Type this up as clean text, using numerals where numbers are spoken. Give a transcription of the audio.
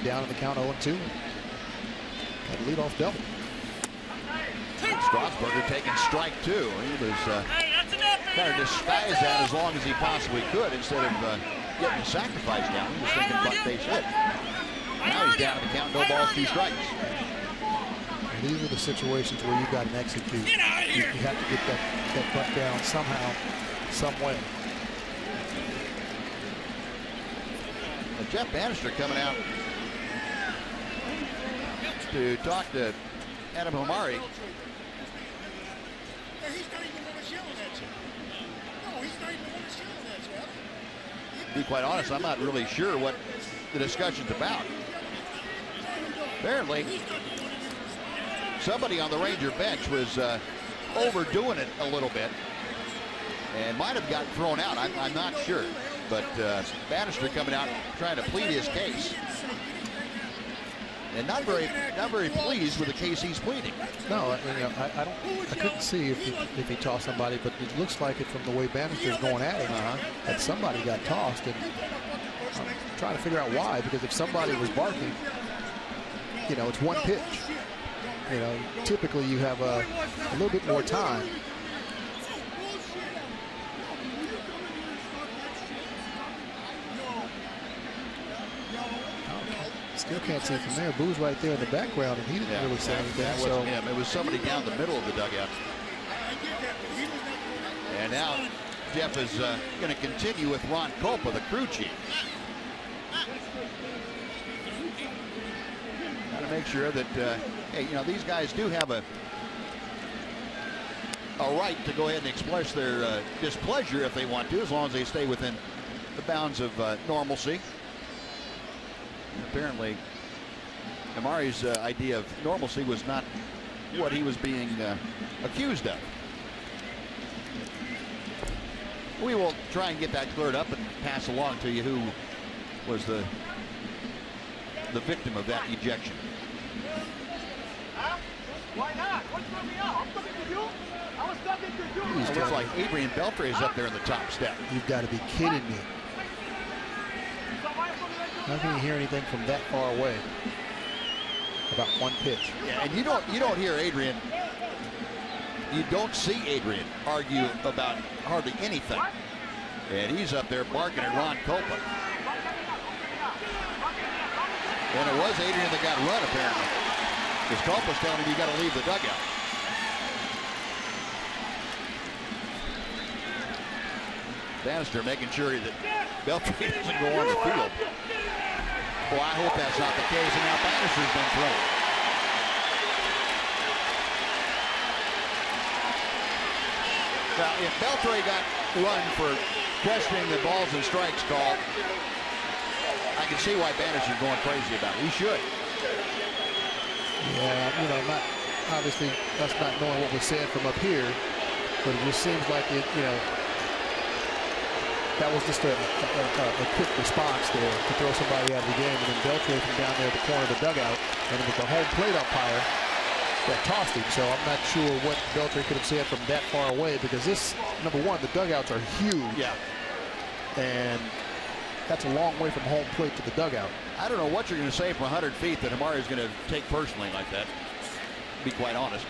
Down in the count 0-2. Got a leadoff double. Strasburger taking strike two. He was trying to disguise that as long as he possibly could instead of getting the sacrifice down. He was thinking bunt base hit. Now he's down in the count, no balls, 2 strikes. And these are the situations where you've got to execute. You have to get that butt down somehow, some way. Jeff Banister coming out to talk to Adam Omari. To be quite honest, I'm not really sure what the discussion's about. Apparently, somebody on the Ranger bench was overdoing it a little bit and might have gotten thrown out. I'm not sure. But Banister coming out trying to plead his case. And not very pleased with the case he's pleading. No, I couldn't see if he tossed somebody, but it looks like it from the way Banister's going at him that somebody got tossed, and I'm trying to figure out why. Because if somebody was barking, it's one pitch. Typically you have a little bit more time. Still can't see from there. Boo's right there in the background, and he didn't really say anything. That wasn't him. It was somebody down the middle of the dugout. And now Jeff is going to continue with Ron Culpa, the crew chief. Got to make sure that hey, these guys do have a right to go ahead and express their displeasure if they want to, as long as they stay within the bounds of normalcy. Apparently, Amari's idea of normalcy was not what he was being accused of. We will try and get that cleared up and pass along to you who was the victim of that ejection. Why not? What's going on? I'm talking to you. I was talking to you. It looks like Adrian Beltre is up there in the top step. You've got to be kidding me. How can you hear anything from that far away about one pitch? Yeah, and you don't hear Adrian. You don't see Adrian argue about hardly anything. And he's up there barking at Ron Culpa. And it was Adrian that got run, apparently. Because Culpa's telling him you got to leave the dugout. Banister making sure that Beltre doesn't go on the field. Boy, I hope that's not the case. And now Banister's been thrown. Now, if Beltre got run for questioning the balls and strikes call, I can see why Banister's going crazy about it. He should. Yeah, obviously that's not knowing what was said from up here, but it just seems like that was just a quick response there to throw somebody out of the game, and then Beltre from down there at the corner of the dugout, and it was the home plate umpire that tossed him. So I'm not sure what Beltre could have said from that far away, because this, number one, the dugouts are huge. Yeah. And that's a long way from home plate to the dugout. I don't know what you're going to say from 100 feet that Amari is going to take personally like that, to be quite honest.